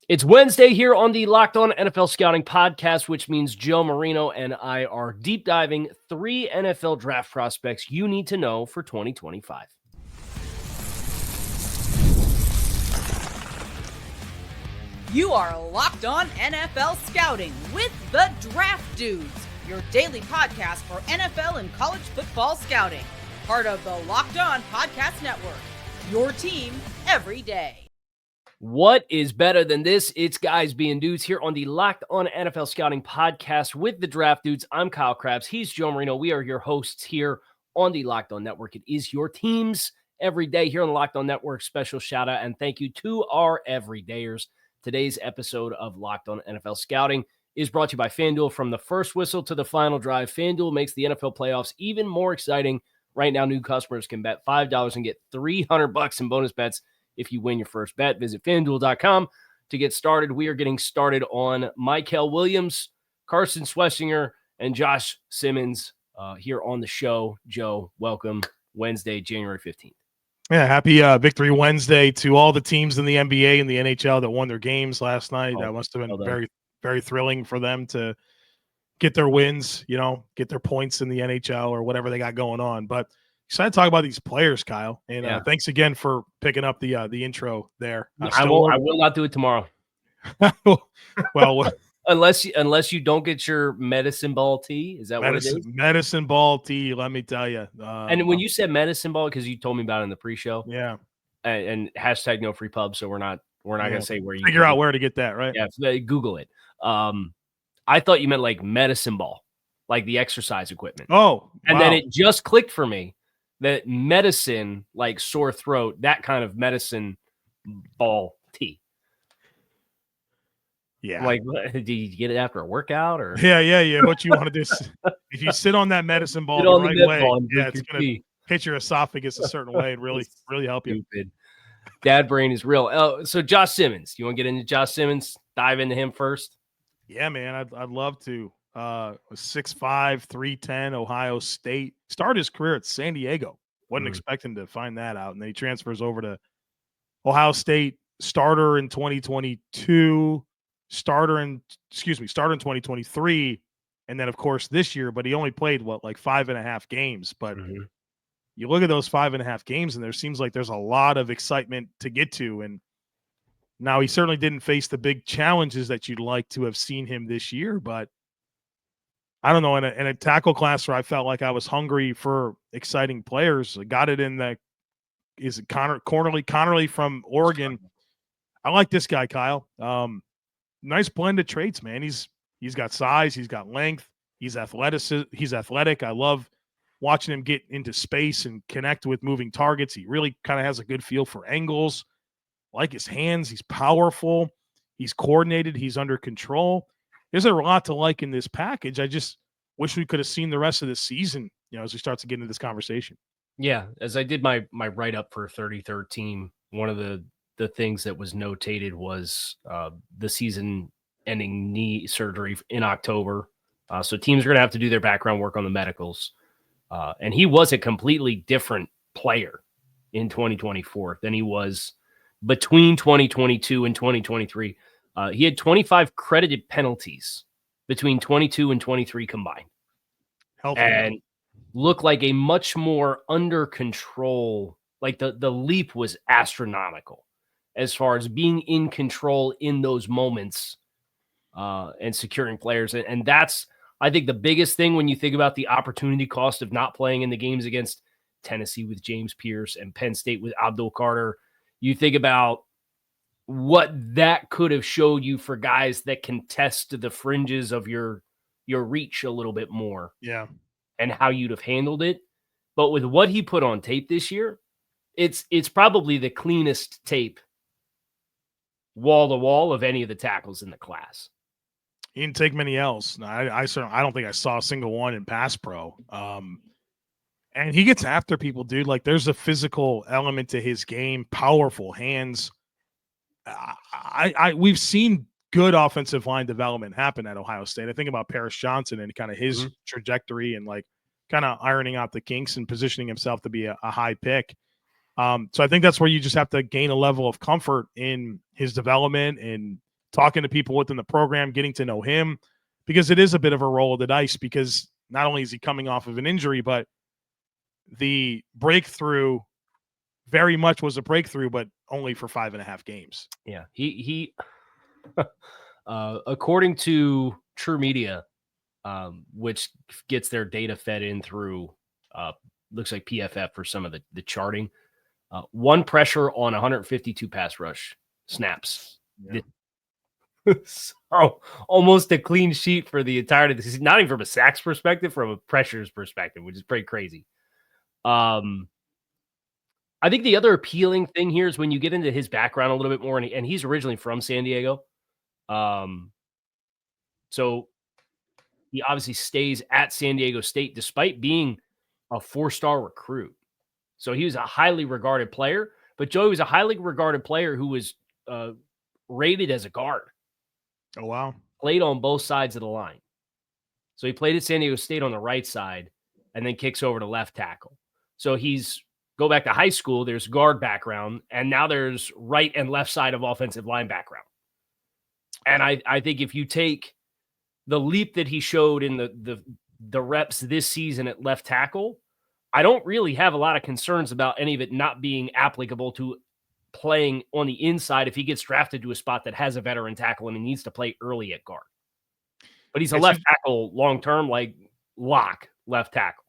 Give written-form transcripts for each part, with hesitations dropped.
It's Wednesday here on the Locked On NFL Scouting Podcast, which means Joe Marino and I are deep diving 3 NFL draft prospects you need to know for 2025. You are Locked On NFL Scouting with the Draft Dudes, your daily podcast for NFL and college football scouting. Part of the Locked On Podcast Network, your team every day. What is better than this? It's guys being dudes here on the Locked On NFL Scouting Podcast with the Draft Dudes. I'm Kyle Crabbs. He's Joe Marino. We are your hosts here on the Locked On Network. It is your teams every day here on the Locked On Network. Special shout out and thank you to our everydayers. Today's episode of Locked On NFL Scouting is brought to you by FanDuel. From the first whistle to the final drive, FanDuel makes the NFL playoffs even more exciting. Right now, new customers can bet $5 and get $300 in bonus bets if you win your first bet. Visit FanDuel.com to get started. We are getting started on Mikel Williams, Carson Swessinger, and Josh Simmons here on the show. Joe, welcome. Wednesday, January 15th. Yeah, happy Victory Wednesday to all the teams in the NBA and the NHL that won their games last night. That must have been very, very thrilling for them to get their wins, get their points in the NHL or whatever they got going on. But excited to talk about these players, Kyle. And thanks again for picking up the intro there. I will not do it tomorrow. Well, unless you don't get your medicine ball tea. Is that what it is? Medicine ball tea, let me tell you. And when you said medicine ball, because you told me about it in the pre-show. Yeah. And hashtag no free pub. So we're not going to say where you figure out where to get that, right? Yeah. Google it. I thought you meant like medicine ball, like the exercise equipment. Oh, and then it just clicked for me that medicine, like sore throat, that kind of medicine ball tea. Yeah. Like, do you get it after a workout or? Yeah. What you want to do is if you sit on that medicine ball the right way, it's going to hit your esophagus a certain way and really help you. Stupid. Dad brain is real. Oh, so Josh Simmons, you want to get into Josh Simmons? Dive into him first. Yeah, man, I'd love to. 6'5", 310, Ohio State. Started his career at San Diego. Wasn't expecting to find that out. And then he transfers over to Ohio State, starter in 2022, starter in 2023. And then, of course, this year, but he only played, 5.5 games. But you look at those 5.5 games, and there seems like there's a lot of excitement to get to. And now, he certainly didn't face the big challenges that you'd like to have seen him this year, but I don't know, in a tackle class where I felt like I was hungry for exciting players, I got it in Connerly from Oregon. I like this guy, Kyle. Nice blend of traits, man. He's got size, he's got length, he's athletic. I love watching him get into space and connect with moving targets. He really kind of has a good feel for angles. Like his hands, he's powerful, he's coordinated, he's under control. There's a lot to like in this package. I just wish we could have seen the rest of the season, as we start to get into this conversation. Yeah, as I did my write-up for 33rd Team, one of the things that was notated was the season-ending knee surgery in October. So teams are going to have to do their background work on the medicals. And he was a completely different player in 2024 than he was between 2022 and 2023. He had 25 credited penalties between 22 and 23 combined. And looked like a much more under control, like the leap was astronomical as far as being in control in those moments and securing players. And that's, I think, the biggest thing when you think about the opportunity cost of not playing in the games against Tennessee with James Pierce and Penn State with Abdul Carter. You think about what that could have showed you for guys that can test the fringes of your reach a little bit more. Yeah. And how you'd have handled it. But with what he put on tape this year, it's probably the cleanest tape wall to wall of any of the tackles in the class. He didn't take many L's. No, I don't think I saw a single one in pass pro. And he gets after people, dude. Like, there's a physical element to his game, powerful hands. We've seen good offensive line development happen at Ohio State. I think about Paris Johnson and kind of his trajectory and kind of ironing out the kinks and positioning himself to be a high pick. So I think that's where you just have to gain a level of comfort in his development and talking to people within the program, getting to know him, because it is a bit of a roll of the dice, because not only is he coming off of an injury, but the breakthrough very much was a breakthrough, but only for 5.5 games. Yeah. He according to True Media, which gets their data fed in through, looks like PFF for some of the charting, one pressure on 152 pass rush snaps. Yeah. So almost a clean sheet for the entirety of the season, not even from a sacks perspective, from a pressures perspective, which is pretty crazy. I think the other appealing thing here is when you get into his background a little bit more, and he's originally from San Diego. So he obviously stays at San Diego State despite being a 4-star recruit. So he was a highly regarded player, but Joey was a highly regarded player who was rated as a guard. Oh, wow. Played on both sides of the line. So he played at San Diego State on the right side and then kicks over to left tackle. So go back to high school, there's guard background, and now there's right and left side of offensive line background. And I think if you take the leap that he showed in the reps this season at left tackle, I don't really have a lot of concerns about any of it not being applicable to playing on the inside if he gets drafted to a spot that has a veteran tackle and he needs to play early at guard. But he's a left tackle long-term, like lock left tackle.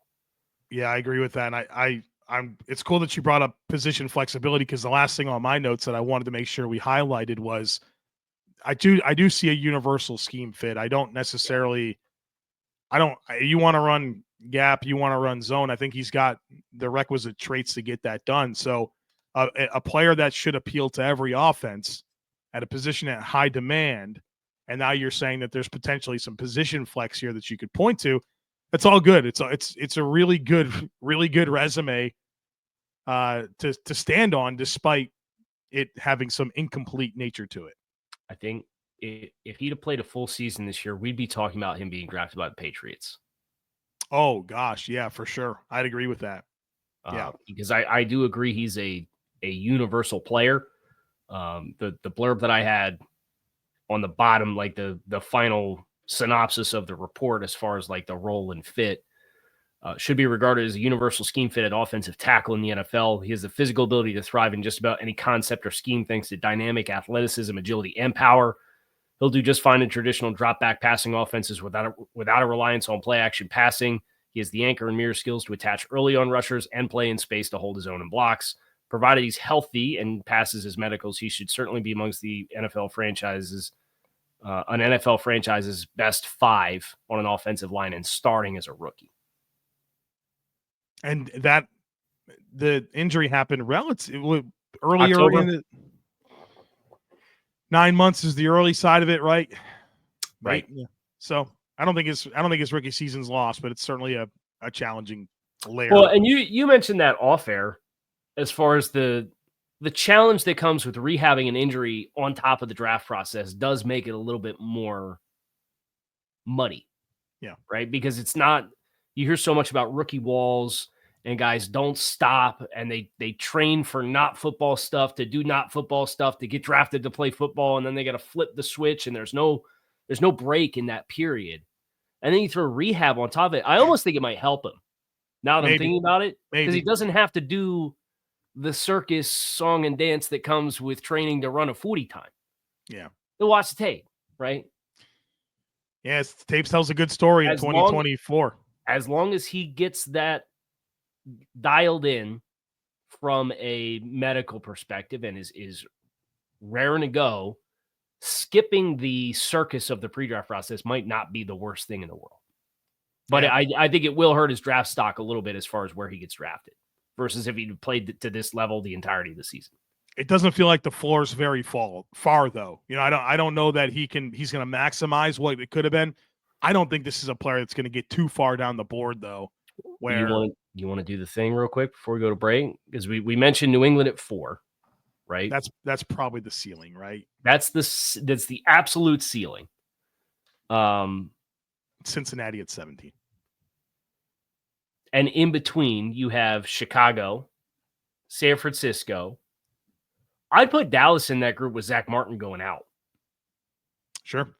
Yeah, I agree with that. And I'm it's cool that you brought up position flexibility, because the last thing on my notes that I wanted to make sure we highlighted was I do see a universal scheme fit. You want to run gap, you want to run zone. I think he's got the requisite traits to get that done. So a player that should appeal to every offense at a position at high demand. And now you're saying that there's potentially some position flex here that you could point to. It's all good. It's a really good resume to stand on, despite it having some incomplete nature to it. I think if he'd have played a full season this year, we'd be talking about him being drafted by the Patriots. Oh gosh, yeah, for sure. I'd agree with that. Yeah, because I do agree he's a universal player. The blurb that I had on the bottom, like the final synopsis of the report, as far as like the role and fit, should be regarded as a universal scheme fit at offensive tackle in the NFL. He has the physical ability to thrive in just about any concept or scheme thanks to dynamic athleticism, agility, and power. He'll do just fine in traditional drop back passing offenses without a reliance on play action passing. He has the anchor and mirror skills to attach early on rushers and play in space to hold his own in blocks. Provided he's healthy and passes his medicals, he should certainly be amongst the NFL franchise's best 5 on an offensive line and starting as a rookie. And that the injury happened relatively earlier October. in the 9 months is the early side of it, right? Right. Yeah. So I don't think his rookie season's lost, but it's certainly a challenging layer. Well, and you mentioned that off air, as far as the challenge that comes with rehabbing an injury on top of the draft process does make it a little bit more muddy. Yeah. Right. Because it's not, you hear so much about rookie walls and guys don't stop and they train for not football stuff to do not football stuff to get drafted to play football. And then they got to flip the switch and there's no break in that period. And then you throw rehab on top of it. I almost think it might help him now that I'm thinking about it, because he doesn't have to do the circus song and dance that comes with training to run a 40 time. Yeah. He'll watch the tape, right? Yes, the tape tells a good story in 2024. As long as he gets that dialed in from a medical perspective and is raring to go, skipping the circus of the pre-draft process might not be the worst thing in the world. But yeah. I think it will hurt his draft stock a little bit as far as where he gets drafted versus if he played to this level the entirety of the season. It doesn't feel like the floor is very far though. You know, I don't know that he's going to maximize what it could have been. I don't think this is a player that's going to get too far down the board though. Where you want to do the thing real quick before we go to break? Because we mentioned New England at 4, right? That's probably the ceiling, right? That's the absolute ceiling. Cincinnati at 17. And in between, you have Chicago, San Francisco. I'd put Dallas in that group with Zach Martin going out. Sure.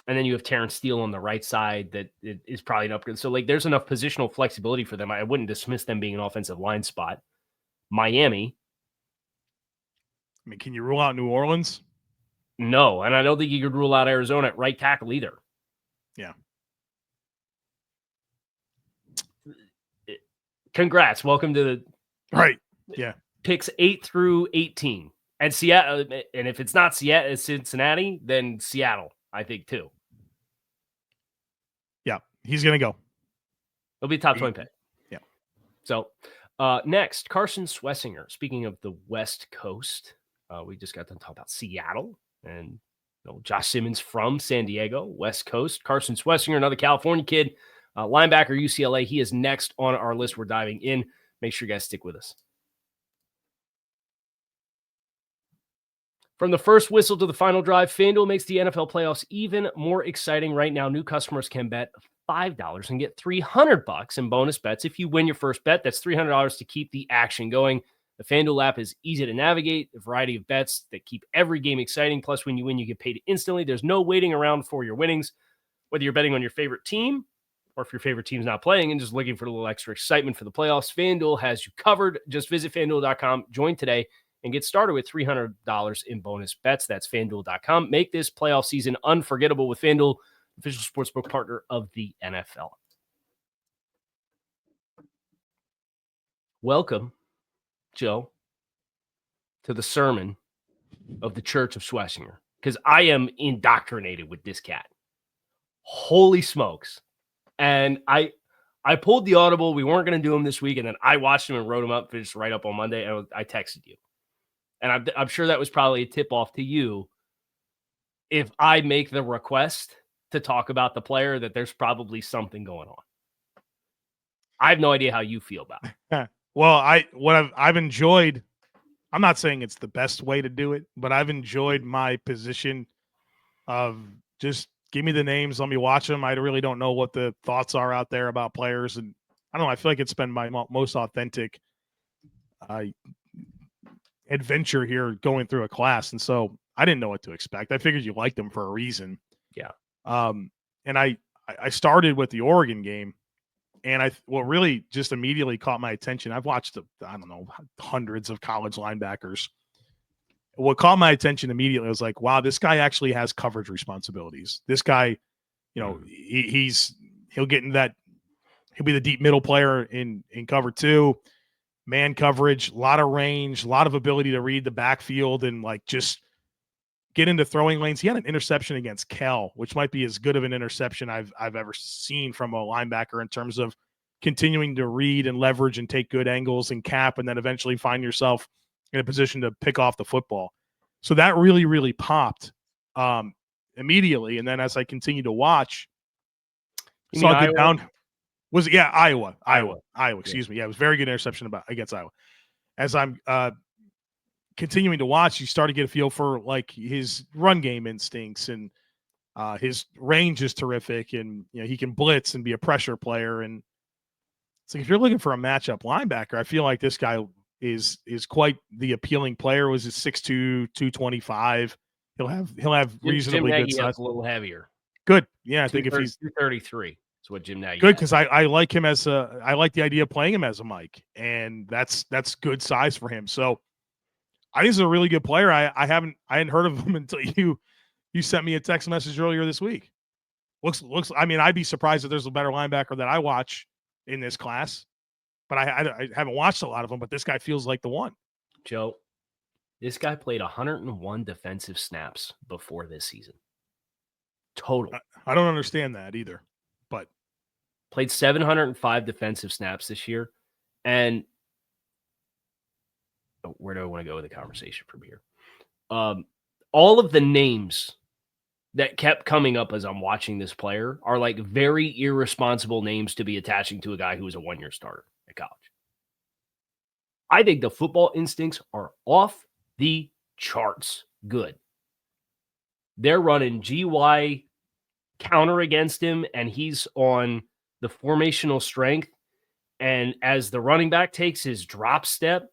And then you have Terrence Steele on the right side that is probably an upgrade. So, like, there's enough positional flexibility for them. I wouldn't dismiss them being an offensive line spot. Miami. I mean, can you rule out New Orleans? No. And I don't think you could rule out Arizona at right tackle either. Yeah. Congrats. Welcome to the right. Yeah. Picks 8 through 18. And Seattle, and if it's not Seattle, it's Cincinnati, then Seattle, I think, too. Yeah, he's going to go. It'll be a top 20 pick. Yeah. So, next, Carson Swessinger. Speaking of the West Coast, we just got to talk about Seattle and Josh Simmons from San Diego, West Coast. Carson Swessinger, another California kid, linebacker, UCLA. He is next on our list. We're diving in. Make sure you guys stick with us. From the first whistle to the final drive, FanDuel makes the NFL playoffs even more exciting right now. New customers can bet $5 and get $300 in bonus bets. If you win your first bet, that's $300 to keep the action going. The FanDuel app is easy to navigate, a variety of bets that keep every game exciting. Plus, when you win, you get paid instantly. There's no waiting around for your winnings. Whether you're betting on your favorite team or if your favorite team's not playing and just looking for a little extra excitement for the playoffs, FanDuel has you covered. Just visit FanDuel.com, join today, and get started with $300 in bonus bets. That's FanDuel.com. Make this playoff season unforgettable with FanDuel, official sportsbook partner of the NFL. Welcome, Joe, to the sermon of the Church of Schwesinger, because I am indoctrinated with this cat. Holy smokes. And I pulled the audible. We weren't going to do them this week, and then I watched them and wrote them up, finished right up on Monday, and I texted you. And I'm sure that was probably a tip-off to you. If I make the request to talk about the player, that there's probably something going on. I have no idea how you feel about it. Well, I've enjoyed, I'm not saying it's the best way to do it, but I've enjoyed my position of just give me the names, let me watch them. I really don't know what the thoughts are out there about players. And I don't know, I feel like it's been my most authentic adventure here going through a class. And so I didn't know what to expect. I figured you liked them for a reason. Yeah. And I started with the Oregon game, and what really just immediately caught my attention, I've watched, hundreds of college linebackers. What caught my attention immediately was like, wow, this guy actually has coverage responsibilities. This guy, he'll get in that, he'll be the deep middle player in cover two. Man coverage, a lot of range, a lot of ability to read the backfield and like just get into throwing lanes. He had an interception against Cal, which might be as good of an interception I've ever seen from a linebacker in terms of continuing to read and leverage and take good angles and cap, and then eventually find yourself in a position to pick off the football. So that really, really popped immediately. And then as I continued to watch, saw it get down. Was it? Yeah, Iowa. Excuse me. Yeah, it was very good interception against Iowa. As I'm continuing to watch, you start to get a feel for like his run game instincts, and his range is terrific, and he can blitz and be a pressure player. And it's like if you're looking for a matchup linebacker, I feel like this guy is quite the appealing player. Was 6'2", 225. He'll have reasonably good size. A little heavier. Good. Yeah, I think if he's 233. What Jim Nagy good, because I like him I like the idea of playing him as a Mike, and that's good size for him. So I think he's a really good player. I hadn't heard of him until you sent me a text message earlier this week. Looks. I mean, I'd be surprised if there's a better linebacker that I watch in this class, but I haven't watched a lot of them. But this guy feels like the one. Joe, this guy played 101 defensive snaps before this season. Total. I don't understand that either, but. Played 705 defensive snaps this year. And where do I want to go with the conversation from here? All of the names that kept coming up as I'm watching this player are like very irresponsible names to be attaching to a guy who was a one-year starter at college. I think the football instincts are off the charts good. They're running GY counter against him, and he's on the formational strength. And as the running back takes his drop step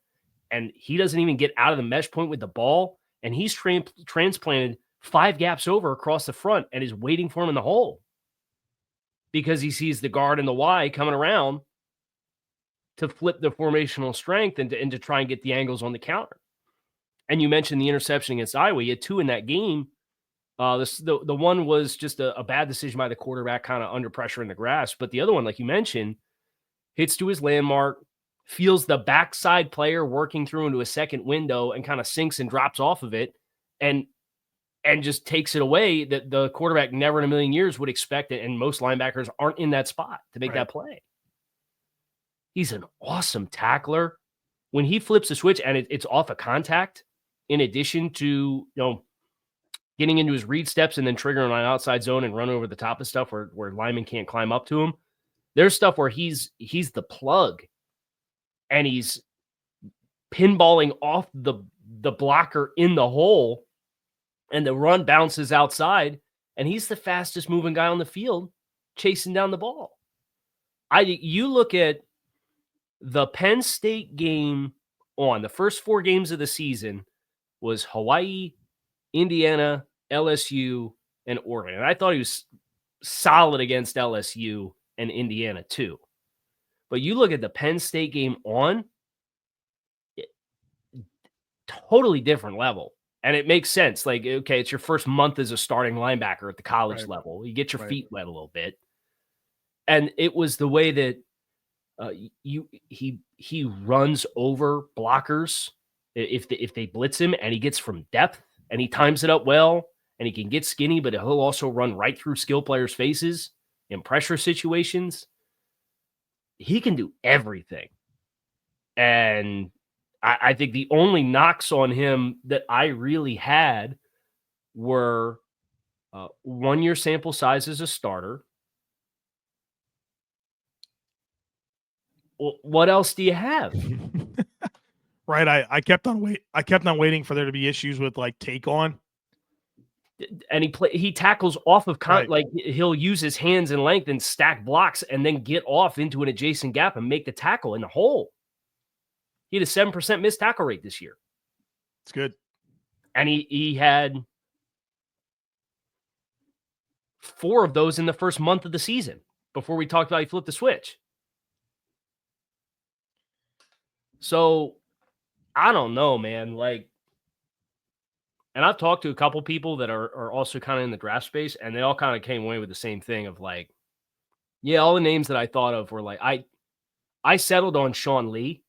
and he doesn't even get out of the mesh point with the ball, and he's transplanted 5 gaps over across the front and is waiting for him in the hole because he sees the guard and the Y coming around to flip the formational strength and to try and get the angles on the counter. And you mentioned the interception against Iowa. He had 2 in that game. The one was just a bad decision by the quarterback, kind of under pressure in the grass. But the other one, like you mentioned, hits to his landmark, feels the backside player working through into a second window and kind of sinks and drops off of it and just takes it away that the quarterback never in a million years would expect it. And most linebackers aren't in that spot to make that play. He's an awesome tackler. When he flips the switch and it's off a contact, in addition to, getting into his read steps and then triggering on an outside zone and run over the top of stuff where linemen can't climb up to him. There's stuff where he's the plug and he's pinballing off the blocker in the hole and the run bounces outside and he's the fastest moving guy on the field chasing down the ball. You look at the Penn State game on the first 4 games of the season was Hawaii, Indiana, LSU, and Oregon. And I thought he was solid against LSU and Indiana too. But you look at the Penn State game on, totally different level. And it makes sense. Like, okay, it's your first month as a starting linebacker at the college level. You get your feet wet a little bit. And it was the way that he runs over blockers if they blitz him, and he gets from depth and he times it up well, and he can get skinny, but he'll also run right through skill players' faces in pressure situations. He can do everything. And I think the only knocks on him that I really had were 1-year sample size as a starter. What else do you have? Right. I kept on waiting for there to be issues with like take on. And he tackles off of like he'll use his hands and length and stack blocks and then get off into an adjacent gap and make the tackle in the hole. He had a 7% missed tackle rate this year. It's good. And he had 4 of those in the first month of the season before we talked about he flipped the switch. So I don't know, man. Like, and I've talked to a couple people that are also kind of in the draft space, and they all kind of came away with the same thing of like, yeah, all the names that I thought of were like, I settled on Sean Lee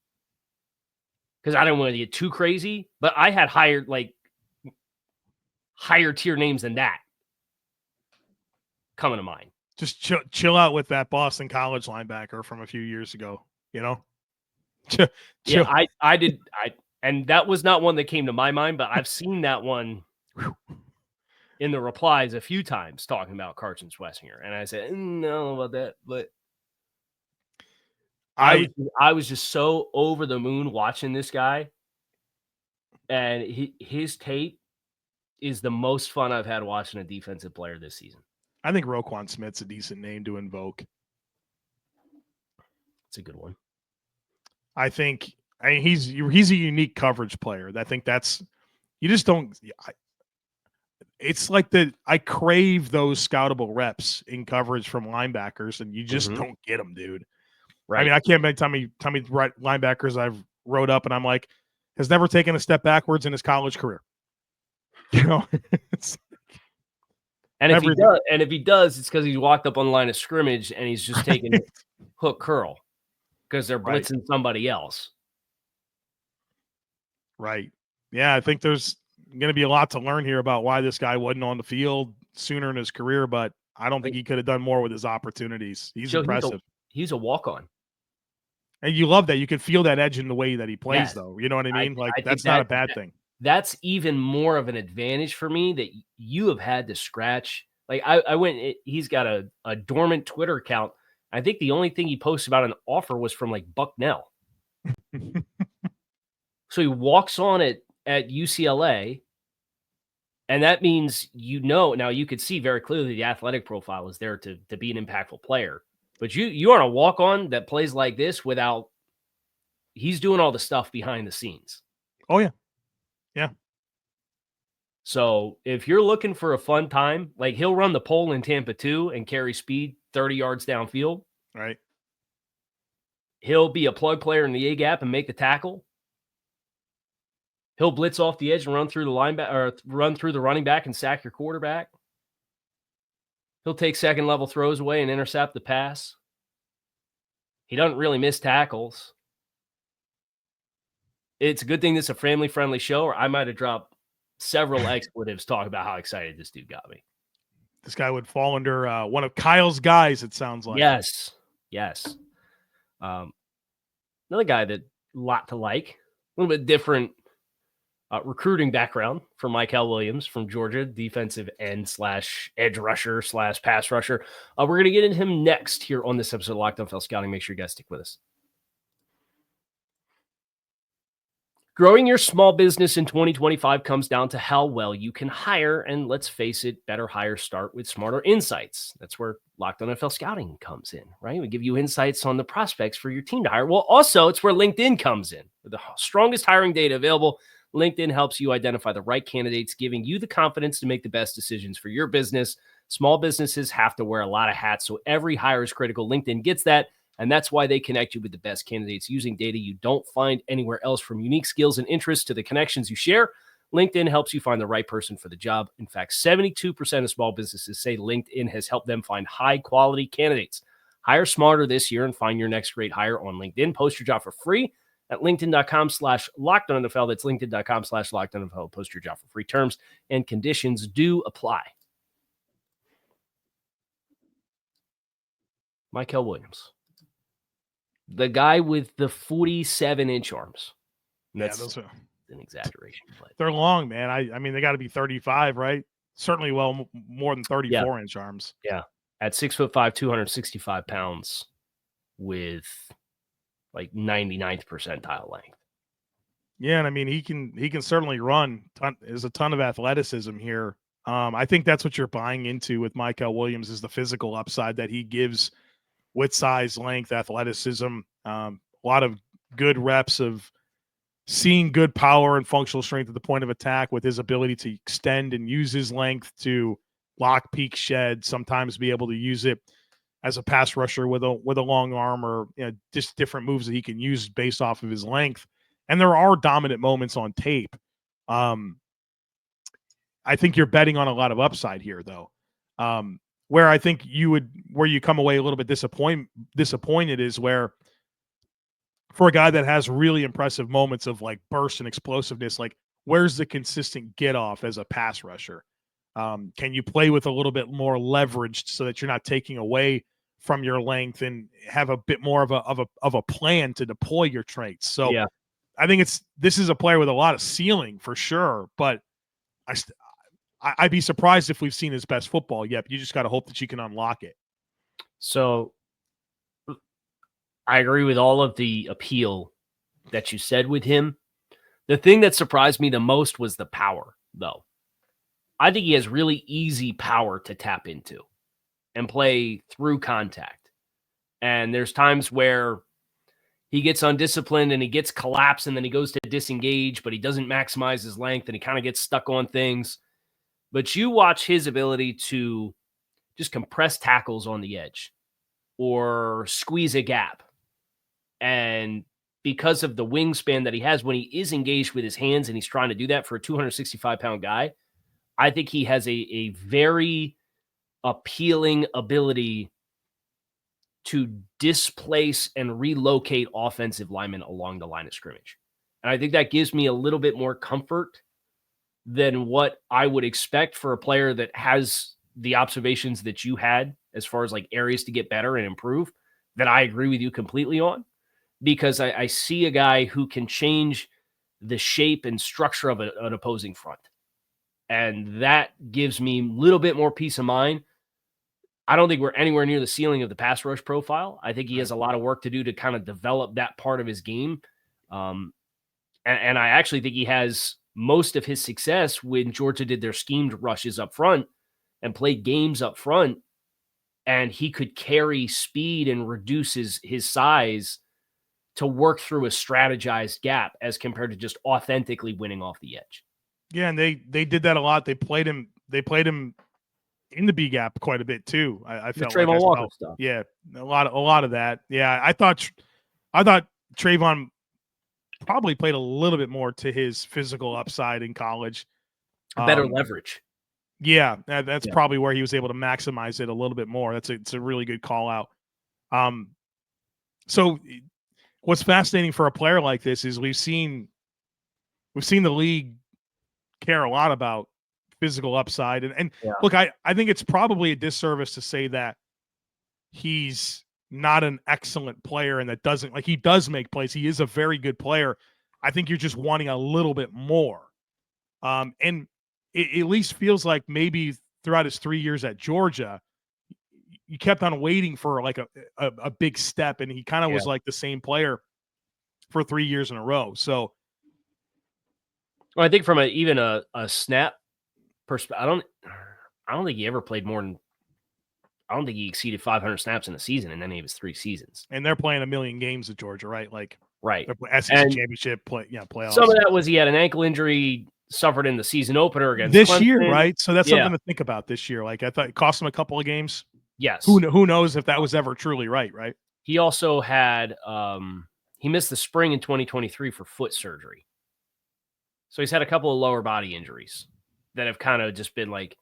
because I didn't want to get too crazy, but I had higher tier names than that coming to mind. Just chill out with that Boston College linebacker from a few years ago, Yeah, I did. And that was not one that came to my mind, but I've seen that one in the replies a few times talking about Carson Swessinger. And I said, no about that. But I was just so over the moon watching this guy. And his tape is the most fun I've had watching a defensive player this season. I think Roquan Smith's a decent name to invoke. It's a good one. I mean, he's a unique coverage player. I think you just don't. It's like I crave those scoutable reps in coverage from linebackers, and you just don't get them, dude. Right. I mean, I can't make tell me linebackers I've wrote up, and I'm like, has never taken a step backwards in his college career. And if he does, it's because he's walked up on the line of scrimmage and he's just taking hook curl because they're blitzing somebody else. Right. Yeah, I think there's going to be a lot to learn here about why this guy wasn't on the field sooner in his career, but I don't think he could have done more with his opportunities. He's impressive. He's a walk-on. And you love that. You can feel that edge in the way that he plays, though. You know what I mean? That's not a bad thing. That's even more of an advantage for me that you have had to scratch. Like I went, he's got a dormant Twitter account. I think the only thing he posted about an offer was from like Bucknell. So he walks on it at UCLA, and that means now you could see very clearly the athletic profile is there to be an impactful player. But you are a walk-on that plays like this without he's doing all the stuff behind the scenes. Oh, yeah. Yeah. So if you're looking for a fun time, like he'll run the pole in Tampa 2 and carry speed 30 yards downfield. Right. He'll be a plug player in the A gap and make the tackle. He'll blitz off the edge and run through the linebacker or run through the running back and sack your quarterback. He'll take second level throws away and intercept the pass. He doesn't really miss tackles. It's a good thing this is a family-friendly show, or I might have dropped several expletives talking about how excited this dude got me. This guy would fall under one of Kyle's guys, it sounds like. Yes. Another guy that a lot to like. A little bit different recruiting background from Mikel Williams from Georgia, defensive end / edge rusher / pass rusher. We're going to get into him next here on this episode of Locked On NFL Scouting. Make sure you guys stick with us. Growing your small business in 2025 comes down to how well you can hire, and let's face it, better hires start with smarter insights. That's where Locked On NFL Scouting comes in, right? We give you insights on the prospects for your team to hire. Well, also, it's where LinkedIn comes in. With the strongest hiring data available, LinkedIn helps you identify the right candidates, giving you the confidence to make the best decisions for your business. Small businesses have to wear a lot of hats, so every hire is critical. LinkedIn gets that. And that's why they connect you with the best candidates using data you don't find anywhere else. From unique skills and interests to the connections you share, LinkedIn helps you find the right person for the job. In fact, 72% of small businesses say LinkedIn has helped them find high-quality candidates. Hire smarter this year and find your next great hire on LinkedIn. Post your job for free at linkedin.com/LockedOnNFL. That's linkedin.com/LockedOnNFL. Post your job for free. Terms and conditions do apply. Mikel Williams. The guy with the 47-inch arms. That's those are an exaggeration. But they're long, man. I mean, they got to be 35, right? Certainly more than 34-inch arms. Yeah. At 6'5", 265 pounds with like 99th percentile length. Yeah, and I mean, he can certainly run. There's a ton of athleticism here. I think that's what you're buying into with Mikel Williams is the physical upside that he gives with size, length, athleticism, a lot of good reps of seeing good power and functional strength at the point of attack with his ability to extend and use his length to lock, peek, shed, sometimes be able to use it as a pass rusher with a long arm or just different moves that he can use based off of his length. And there are dominant moments on tape. I think you're betting on a lot of upside here, though. Where I think you come away a little bit disappointed is where for a guy that has really impressive moments of like burst and explosiveness, like where's the consistent get off as a pass rusher? Can you play with a little bit more leveraged so that you're not taking away from your length and have a bit more of a plan to deploy your traits? So yeah. I think this is a player with a lot of ceiling for sure, but I'd be surprised if we've seen his best football yet. But you just got to hope that you can unlock it. So I agree with all of the appeal that you said with him. The thing that surprised me the most was the power, though. I think he has really easy power to tap into and play through contact. And there's times where he gets undisciplined and he gets collapsed and then he goes to disengage, but he doesn't maximize his length and he kind of gets stuck on things. But you watch his ability to just compress tackles on the edge or squeeze a gap. And because of the wingspan that he has when he is engaged with his hands and he's trying to do that for a 265-pound guy, I think he has a very appealing ability to displace and relocate offensive linemen along the line of scrimmage. And I think that gives me a little bit more comfort than what I would expect for a player that has the observations that you had as far as like areas to get better and improve, that I agree with you completely on, because I see a guy who can change the shape and structure of an opposing front. And that gives me a little bit more peace of mind. I don't think we're anywhere near the ceiling of the pass rush profile. I think he has a lot of work to do to kind of develop that part of his game. And I actually think he has most of his success when Georgia did their schemed rushes up front and played games up front, and he could carry speed and reduce his size to work through a strategized gap as compared to just authentically winning off the edge. Yeah, and they did that a lot. They played him in the B gap quite a bit too. I The felt like Trayvon I Walker saw, stuff. yeah, a lot of that. Yeah, I thought Trayvon probably played a little bit more to his physical upside in college. Better leverage. Yeah, that's Yeah. probably where he was able to maximize it a little bit more. It's a really good call out. So what's fascinating for a player like this is we've seen the league care a lot about physical upside. And Yeah. look, I think it's probably a disservice to say that he's not an excellent player and that doesn't, like, he does make plays. He is a very good player. I think you're just wanting a little bit more. And it at least feels like maybe throughout his 3 years at Georgia, you kept on waiting for like a big step, and he kind of was like the same player for 3 years in a row. So Well, I think from even a snap perspective, I don't think he ever played more than, I don't think he exceeded 500 snaps in a season in any of his 3 seasons. And they're playing a million games at Georgia, right? Like, right. SEC championship playoffs. Some of that was he had an ankle injury suffered in the season opener against this Clemson. year, right? So that's something to think about this year. Like, I thought it cost him a couple of games. Yes. Who knows if that was ever truly right? He also had he missed the spring in 2023 for foot surgery. So he's had a couple of lower body injuries that have kind of just been like,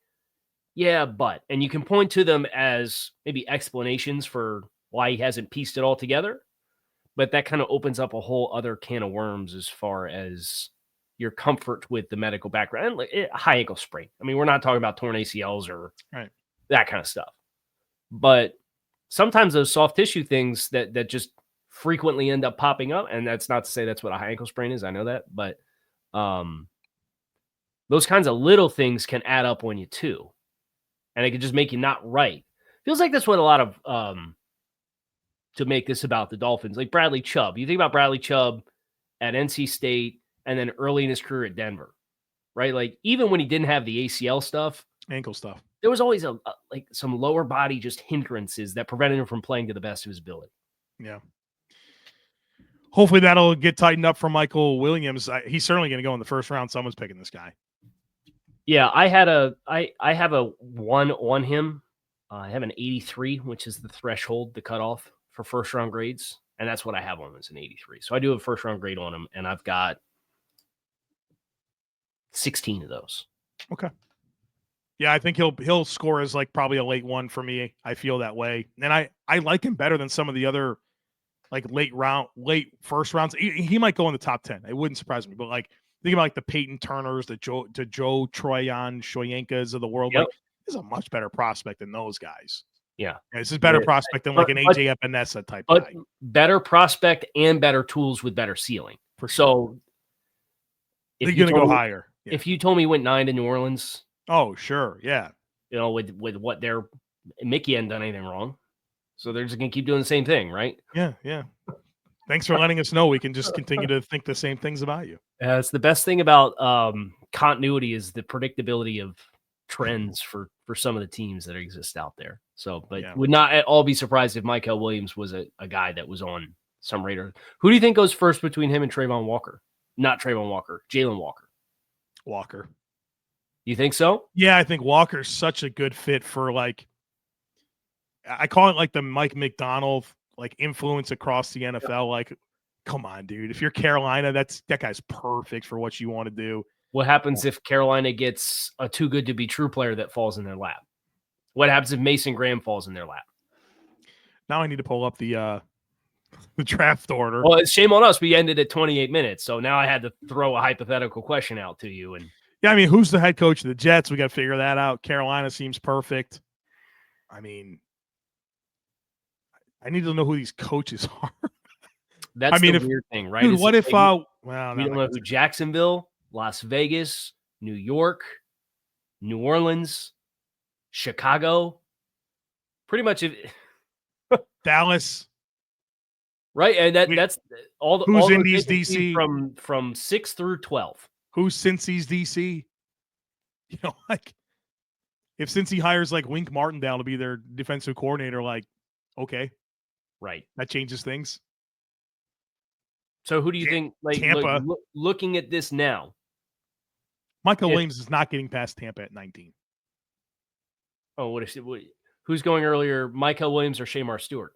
yeah, but, and you can point to them as maybe explanations for why he hasn't pieced it all together, but that kind of opens up a whole other can of worms as far as your comfort with the medical background. And high ankle sprain. I mean, we're not talking about torn ACLs or that kind of stuff, but sometimes those soft tissue things that just frequently end up popping up, and that's not to say that's what a high ankle sprain is. I know that, but those kinds of little things can add up on you too. And it can just make you not right. Feels like that's what a lot of, to make this about the Dolphins, like Bradley Chubb. You think about Bradley Chubb at NC State and then early in his career at Denver, right? Like even when he didn't have the ACL stuff, ankle stuff, there was always like some lower body just hindrances that prevented him from playing to the best of his ability. Yeah. Hopefully that'll get tightened up for Mikel Williams. He's certainly going to go in the first round. Someone's picking this guy. Yeah, I have a 1 on him. I have an 83, which is the threshold, the cutoff for first round grades, and that's what I have on him, is an 83. So I do have a first round grade on him, and I've got 16 of those. Okay. Yeah, I think he'll score as like probably a late one for me. I feel that way, and I like him better than some of the other like late first rounds. He might go in the top 10. It wouldn't surprise me, but like, think about like the Peyton Turners, the Joe Troyan, Shoyankas of the world. Yep. Like, this is a much better prospect than those guys. Yeah. This is better prospect than like an AJ Epinesa type guy. Better prospect and better tools with better ceiling. For sure. So they're going to go higher. Yeah. If you told me he went 9 to New Orleans. Oh, sure. Yeah. You know, with what Mickey hadn't done anything wrong. So they're just going to keep doing the same thing, right? Yeah, yeah. Thanks for letting us know. We can just continue to think the same things about you. It's the best thing about continuity is the predictability of trends for some of the teams that exist out there. So, but would not at all be surprised if Mikel Williams was a guy that was on some radar. Who do you think goes first between him and Trayvon Walker? Not Trayvon Walker, Jalen Walker. Walker. You think so? Yeah, I think Walker's such a good fit for, like, I call it like the Mike McDonald like influence across the NFL. Yeah. Like, come on, dude. If you're Carolina, that guy's perfect for what you want to do. What happens if Carolina gets a too good to be true player that falls in their lap? What happens if Mason Graham falls in their lap? Now I need to pull up the draft order. Well, it's shame on us. We ended at 28 minutes. So now I had to throw a hypothetical question out to you. And yeah, I mean, who's the head coach of the Jets? We got to figure that out. Carolina seems perfect. I mean, I need to know who these coaches are. That's the weird thing, right? Dude, what if we don't know who Jacksonville, Las Vegas, New York, New Orleans, Chicago, pretty much Dallas, right? And that's all the who's all in these DC from 6 through 12. Who's Cincy's DC? You know, like if Cincy hires like Wink Martindale to be their defensive coordinator, like, okay. Right. That changes things. So who do you think, like, Tampa. looking at this now, Mikel Williams is not getting past Tampa at 19. Oh, who's going earlier, Mikel Williams or Shamar Stewart?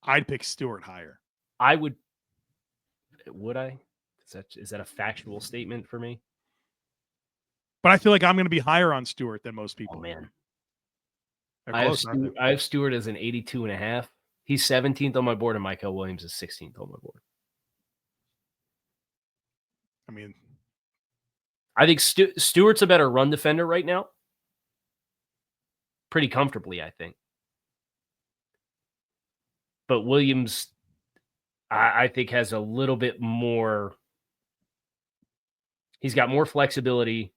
I'd pick Stewart higher. I would. Would I? Is that a factual statement for me? But I feel like I'm going to be higher on Stewart than most people. Oh, man. I have Stewart as an 82.5. He's 17th on my board, and Mikel Williams is 16th on my board. I mean, I think Stewart's a better run defender right now. Pretty comfortably, I think. But Williams, I think, has a little bit more. He's got more flexibility,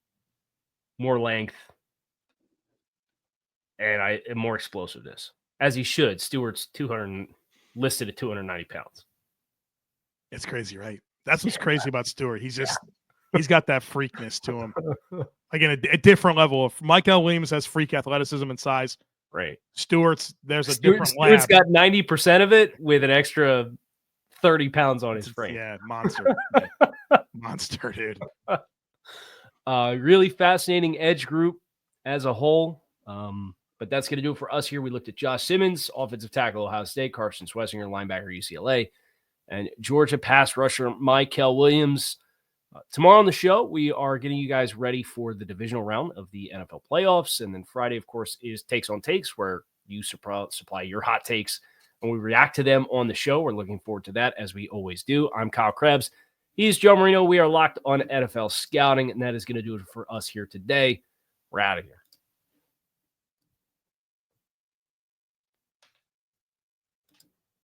more length, and more explosiveness, as he should. Stewart's listed at 290 pounds. It's crazy, right? That's what's crazy about Stewart. He's got that freakness to him. Again, a different level of Mikel Williams has freak athleticism and size. Right. Stewart's different Stewart's got 90% of it with an extra 30 pounds on his frame. Yeah, monster. Monster, dude. Really fascinating edge group as a whole. But that's going to do it for us here. We looked at Josh Simmons, offensive tackle, Ohio State, Carson Swessinger, linebacker, UCLA, and Georgia pass rusher, Mikel Williams. Tomorrow on the show, we are getting you guys ready for the divisional round of the NFL playoffs. And then Friday, of course, is Takes on Takes, where you supply your hot takes and we react to them on the show. We're looking forward to that, as we always do. I'm Kyle Krebs. He's Joe Marino. We are locked on NFL scouting, and that is going to do it for us here today. We're out of here.